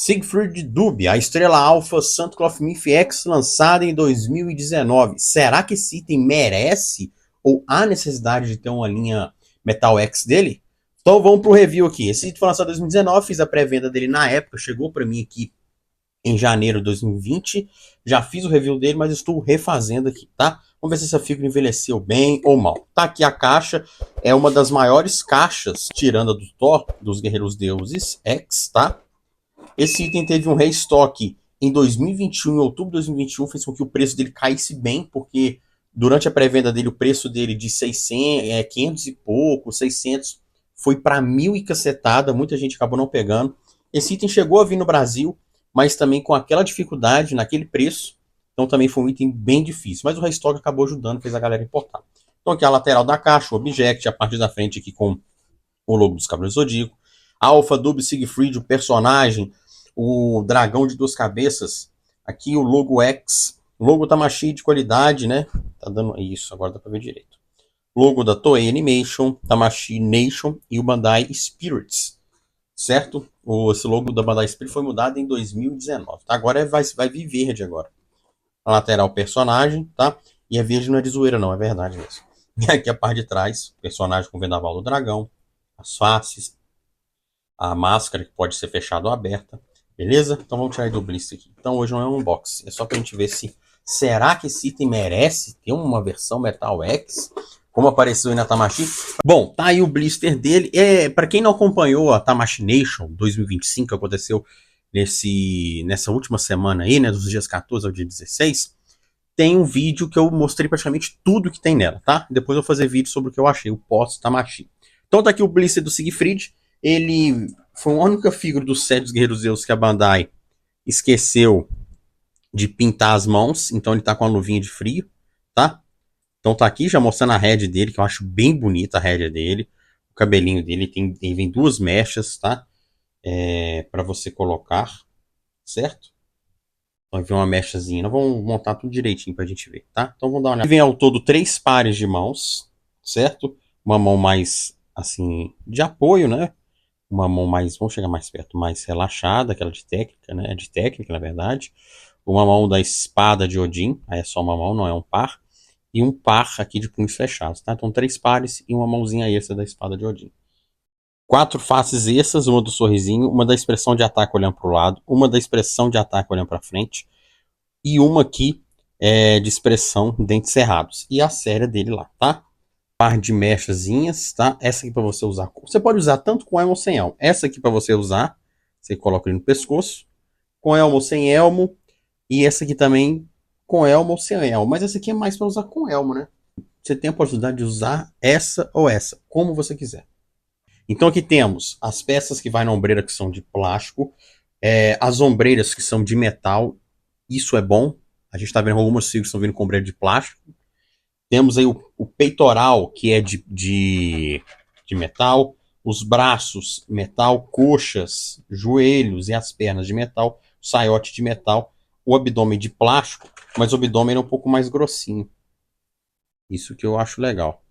Siegfried Dub, a estrela alfa Santo Cloth-Myth X, lançada em 2019. Será que esse item merece ou há necessidade de ter uma linha Metal X dele? Então vamos pro review aqui. Esse item foi lançado em 2019, fiz a pré-venda dele na época, chegou para mim aqui em janeiro de 2020. Já fiz o review dele, mas estou refazendo aqui, tá? Vamos ver se essa figura envelheceu bem ou mal. Tá aqui a caixa, é uma das maiores caixas, tirando a do Thor, dos Guerreiros Deuses X, tá? Esse item teve um restock em 2021, em outubro de 2021, fez com que o preço dele caísse bem, porque durante a pré-venda dele, o preço dele de 600, 500 e pouco, 600, foi para 1.000 e cacetada, muita gente acabou não pegando. Esse item chegou a vir no Brasil, mas também com aquela dificuldade, naquele preço, então também foi um item bem difícil, mas o restock acabou ajudando, fez a galera importar. Então aqui a lateral da caixa, o Object, a parte da frente aqui com o logo dos Cavaleiros do Zodíaco, Alpha Dub Siegfried, o personagem, o dragão de duas cabeças, aqui o logo X, logo Tamashii de qualidade, né? Tá dando isso, agora dá pra ver direito. Logo da Toei Animation, Tamashii Nation e o Bandai Spirits, certo? Esse logo da Bandai Spirits foi mudado em 2019, tá? Agora vai vir verde agora. A lateral personagem, tá? E a verde não é de zoeira não, é verdade mesmo. E aqui a parte de trás, personagem com o vendaval do dragão, as faces, a máscara que pode ser fechada ou aberta, beleza? Então vamos tirar do blister aqui. Então hoje não é um unboxing, é só pra gente ver se será que esse item merece ter uma versão Metal X, como apareceu aí na Tamashii. Bom, tá aí o blister dele. Para quem não acompanhou a Tamashii Nation 2025, que aconteceu nessa última semana aí, né, dos dias 14 ao dia 16, tem um vídeo que eu mostrei praticamente tudo que tem nela, tá? Depois eu vou fazer vídeo sobre o que eu achei, o pós-Tamashii. Então tá aqui o blister do Siegfried. Ele foi a única figura dos 7 dos Guerreiros Zeus que a Bandai esqueceu de pintar as mãos, então ele tá com a luvinha de frio, tá? Então tá aqui já mostrando a head dele, que eu acho bem bonita a head dele. O cabelinho dele ele vem duas mechas, tá? Para você colocar, certo? Então vem uma mechazinha. Nós vamos montar tudo direitinho pra gente ver, tá? Então vamos dar uma olhada. Vem ao todo 3 pares de mãos, certo? Uma mão mais, assim, de apoio, né? Uma mão mais, vamos chegar mais perto, mais relaxada, aquela de técnica, né? De técnica, na verdade. Uma mão da espada de Odin, aí é só uma mão, não é um par. E um par aqui de punhos fechados, tá? Então 3 pares e uma mãozinha extra da espada de Odin. 4 faces extras, uma do sorrisinho, uma da expressão de ataque olhando para o lado, uma da expressão de ataque olhando para frente e uma aqui de expressão dentes cerrados. E a série dele lá, tá? Par de mechazinhas, tá? Essa aqui para você usar. Você pode usar tanto com elmo ou sem elmo. Essa aqui para você usar, você coloca ele no pescoço, com elmo ou sem elmo. E essa aqui também com elmo ou sem elmo. Mas essa aqui é mais para usar com elmo, né? Você tem a possibilidade de usar essa ou essa, como você quiser. Então aqui temos as peças que vai na ombreira que são de plástico, as ombreiras que são de metal. Isso é bom. A gente está vendo algumas figuras que estão vindo com ombreira de plástico. Temos aí o peitoral, que é de metal. Os braços, metal. Coxas, joelhos e as pernas de metal. Saiote de metal. O abdômen de plástico, mas o abdômen é um pouco mais grossinho. Isso que eu acho legal.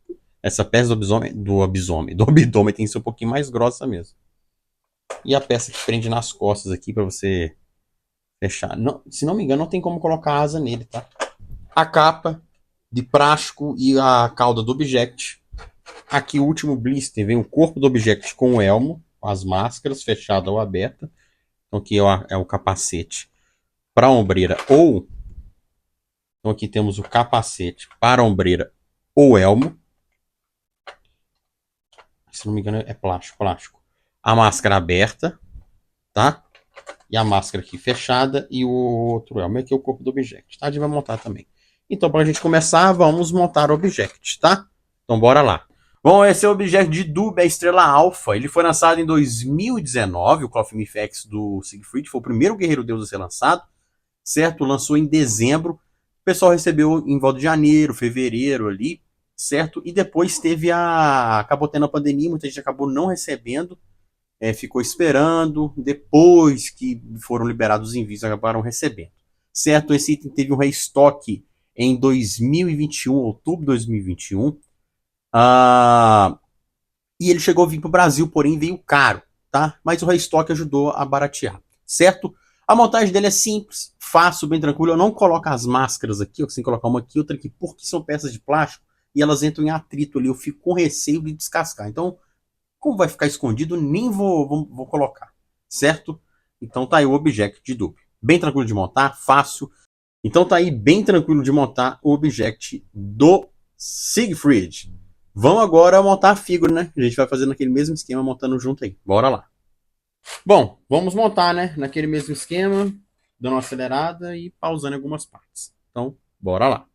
Essa peça do abdômen tem que ser um pouquinho mais grossa mesmo. E a peça que prende nas costas aqui para você fechar. Não, se não me engano, não tem como colocar asa nele, tá? A capa de plástico e a cauda do Object. Aqui o último blister vem o corpo do Object com o elmo, as máscaras fechada ou aberta. Então aqui é o capacete para a ombreira ou... Então aqui temos o capacete para a ombreira ou elmo. Se não me engano é plástico. A máscara aberta, tá? E a máscara aqui fechada e o outro elmo aqui é o corpo do Object, tá? A gente vai montar também. Então, para a gente começar, vamos montar o Object, tá? Então, bora lá. Bom, esse é o Object de Dub, a estrela alfa. Ele foi lançado em 2019, o Cloth-Myth X do Siegfried. Foi o primeiro Guerreiro Deus a ser lançado, certo? Lançou em dezembro. O pessoal recebeu em volta de janeiro, fevereiro ali, certo? E depois acabou tendo a pandemia, muita gente acabou não recebendo. Ficou esperando, depois que foram liberados os envios, acabaram recebendo. Certo? Esse item teve um restock em 2021, outubro de 2021. E ele chegou a vir para o Brasil, porém veio caro, tá? Mas o restock ajudou a baratear. certo? A montagem dele é simples, fácil, bem tranquilo. Eu não coloco as máscaras aqui, eu consigo colocar uma aqui, outra aqui, porque são peças de plástico e elas entram em atrito ali. Eu fico com receio de descascar. Então, como vai ficar escondido, nem vou colocar, certo? Então tá aí o Object de Dupe. Bem tranquilo de montar, fácil. Então tá aí bem tranquilo de montar o Object do Siegfried. Vamos agora montar a figura, né? A gente vai fazendo aquele mesmo esquema, montando junto aí. Bora lá. Bom, vamos montar, né? Naquele mesmo esquema, dando uma acelerada e pausando algumas partes. Então, bora lá.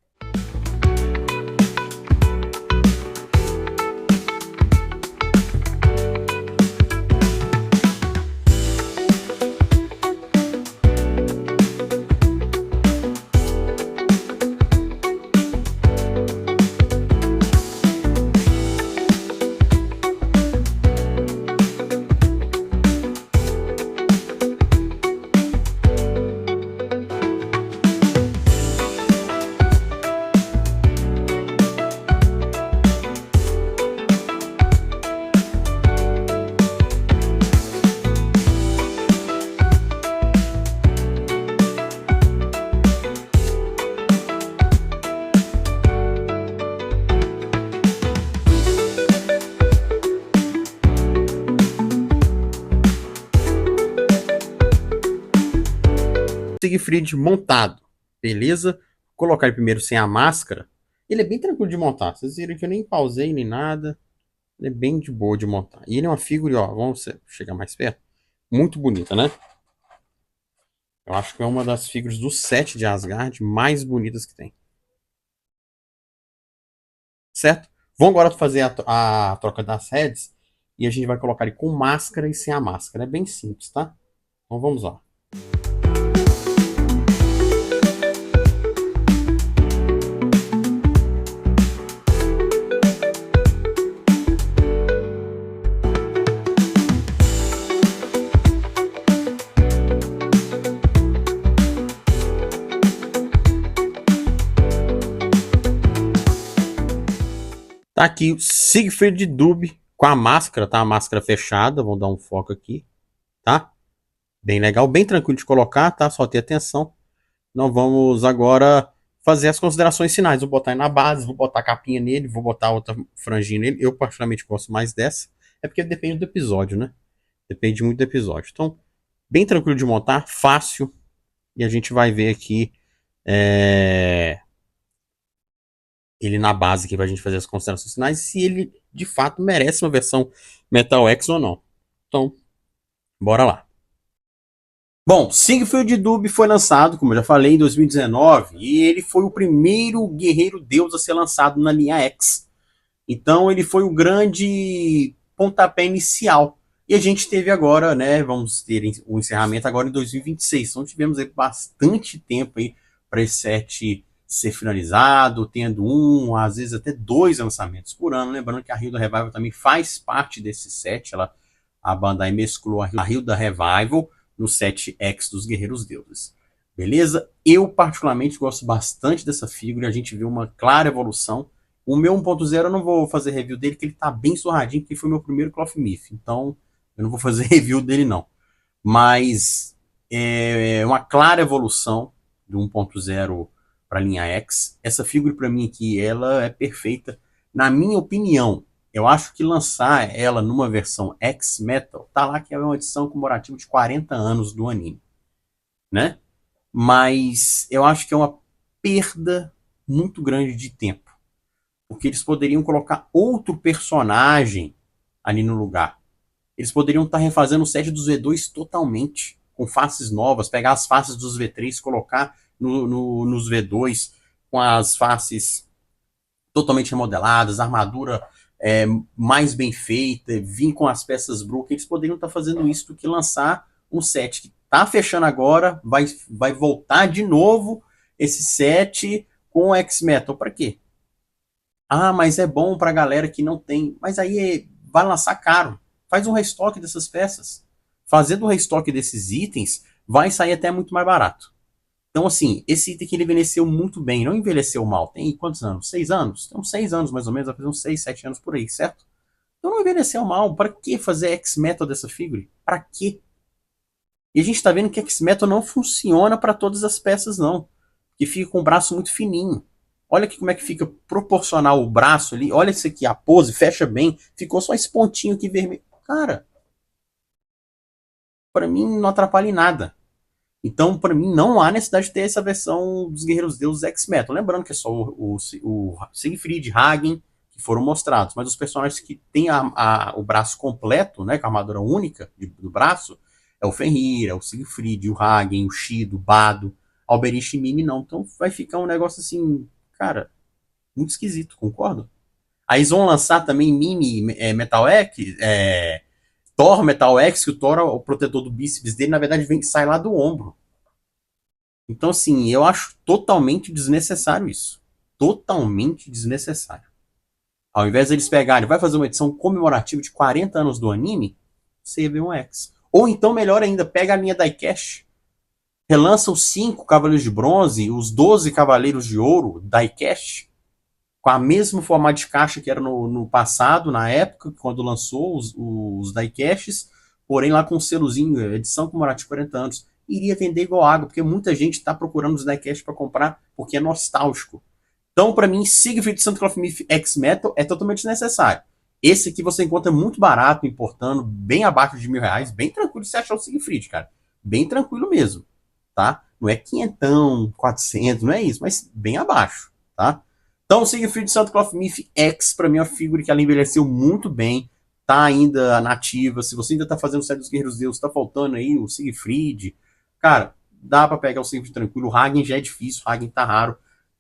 Siegfried montado, beleza? Vou colocar ele primeiro sem a máscara. Ele é bem tranquilo de montar. Vocês viram que eu nem pausei nem nada. Ele é bem de boa de montar. E ele é uma figura, ó, vamos chegar mais perto. Muito bonita, né? Eu acho que é uma das figuras do set de Asgard mais bonitas que tem. Certo? Vamos agora fazer a troca das heads. E a gente vai colocar ele com máscara e sem a máscara. É bem simples, tá? Então vamos lá. Tá aqui o Siegfried Dube com a máscara, tá? A máscara fechada. Vamos dar um foco aqui, tá? Bem legal, bem tranquilo de colocar, tá? Só ter atenção. Nós vamos agora fazer as considerações finais. Vou botar ele na base, vou botar a capinha nele, vou botar outra franjinha nele. Eu particularmente gosto mais dessa. É porque depende do episódio, né? Depende muito do episódio. Então, bem tranquilo de montar, fácil. E a gente vai ver aqui ele na base aqui pra gente fazer as considerações finais. Se ele de fato merece uma versão Metal X ou não. Então, bora lá. Bom, Siegfried Dube foi lançado, como eu já falei, em 2019, e ele foi o primeiro guerreiro deus a ser lançado na linha X. Então ele foi o grande pontapé inicial. E a gente teve agora, né, vamos ter o encerramento agora em 2026. Então tivemos aí bastante tempo aí para esse set ser finalizado, tendo um, às vezes até dois lançamentos por ano. Lembrando que a Hilda Revival também faz parte desse set. A banda aí mesclou a Hilda Revival no set X dos Guerreiros Deuses. Beleza? Eu particularmente gosto bastante dessa figura. A gente viu uma clara evolução. O meu 1.0 eu não vou fazer review dele, porque ele tá bem surradinho, porque foi meu primeiro Cloth Myth. Então, eu não vou fazer review dele, não. Mas é uma clara evolução do 1.0 para a linha X. Essa figura, para mim, aqui, ela é perfeita. Na minha opinião, eu acho que lançar ela numa versão X-Metal, tá lá que é uma edição comemorativa de 40 anos do anime, né? Mas eu acho que é uma perda muito grande de tempo. Porque eles poderiam colocar outro personagem ali no lugar. Eles poderiam estar refazendo o set dos V2 totalmente, com faces novas, pegar as faces dos V3, colocar nos V2 com as faces totalmente remodeladas, armadura mais bem feita, vir com as peças Brook. Eles poderiam estar fazendo isso do que lançar um set que está fechando agora, vai voltar de novo esse set com o X-Metal. Para quê? Ah, mas é bom pra galera que não tem. Mas aí vai lançar caro. Faz um restock dessas peças. Fazendo um restock desses itens, vai sair até muito mais barato. Então, assim, esse item que ele envelheceu muito bem, não envelheceu mal. Tem quantos anos? 6 anos? Tem uns 6 anos mais ou menos, vai fazer uns 6, 7 anos por aí, certo? Então não envelheceu mal. Para que fazer X-Metal dessa figure? Para quê? E a gente tá vendo que X-Metal não funciona para todas as peças, não. Que fica com o braço muito fininho. Olha aqui como é que fica proporcional o braço ali. Olha isso aqui, a pose, fecha bem. Ficou só esse pontinho aqui vermelho. Cara, para mim não atrapalha em nada. Então, para mim, não há necessidade de ter essa versão dos Guerreiros Deuses X-Metal. Lembrando que é só o Siegfried e Hagen que foram mostrados. Mas os personagens que têm o braço completo, né, com a armadura única do braço, é o Fenrir, é o Siegfried, o Hagen, o Shido, o Bado, Alberich e Mimi não. Então vai ficar um negócio assim, cara, muito esquisito, concordo? Aí eles vão lançar também Mimi Metal X, Thor Metal X, que o Thor, o protetor do bíceps dele, na verdade, sai lá do ombro. Então, assim, eu acho totalmente desnecessário isso. Totalmente desnecessário. Ao invés deles pegarem, vai fazer uma edição comemorativa de 40 anos do anime, você vê um X. Ou então, melhor ainda, pega a linha Diecast, relança os 5 Cavaleiros de Bronze, os 12 Cavaleiros de Ouro, Diecast, com a mesmo formato de caixa que era no passado, na época, quando lançou os Diecasts, porém lá com um selozinho, edição comemorativa de 40 anos. Iria vender igual água, porque muita gente está procurando os Diecasts para comprar, porque é nostálgico. Então, para mim, Siegfried Sandcloth Myth X Metal é totalmente desnecessário. Esse aqui você encontra muito barato, importando, bem abaixo de R$ 1.000, bem tranquilo de você achar o Siegfried, cara. Bem tranquilo mesmo, tá? Não é 500, 400, não é isso, mas bem abaixo, tá? Então, o Siegfried Sandcloth Myth X, pra mim, é uma figura que ela envelheceu muito bem, tá ainda nativa. Se você ainda tá fazendo o set dos Guerreiros Deus, tá faltando aí o Siegfried, cara, dá pra pegar o Siegfried tranquilo. O Hagen já é difícil, o Hagen tá raro,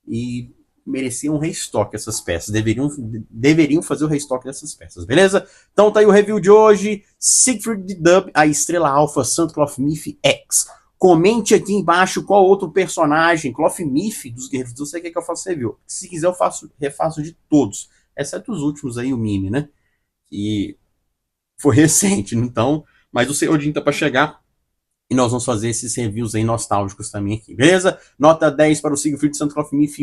e mereciam um restock essas peças. Deveriam fazer o restock dessas peças, beleza? Então tá aí o review de hoje. Siegfried Dub, a estrela alfa Sandcloth Myth X. Comente aqui embaixo qual outro personagem, Cloth Myth dos Guerreiros Deus, você quer que eu faça review. Se quiser, eu refaço de todos, exceto os últimos aí, o Mimi, né? Que foi recente, então. Mas o Senhor Odin tá pra chegar. E nós vamos fazer esses reviews aí nostálgicos também aqui, beleza? Nota 10 para o Siegfried Sandcloth Myth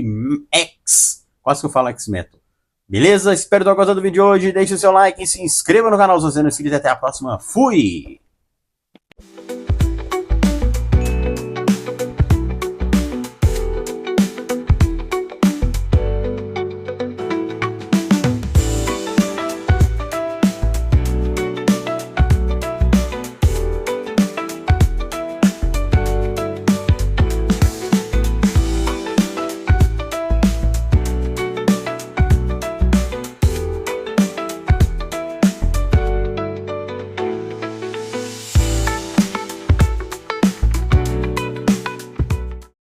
X. Quase que eu falo X-Metal. Beleza? Espero ter gostado do vídeo de hoje. Deixe o seu like e se inscreva no canal se você não é inscrito. Até a próxima. Fui!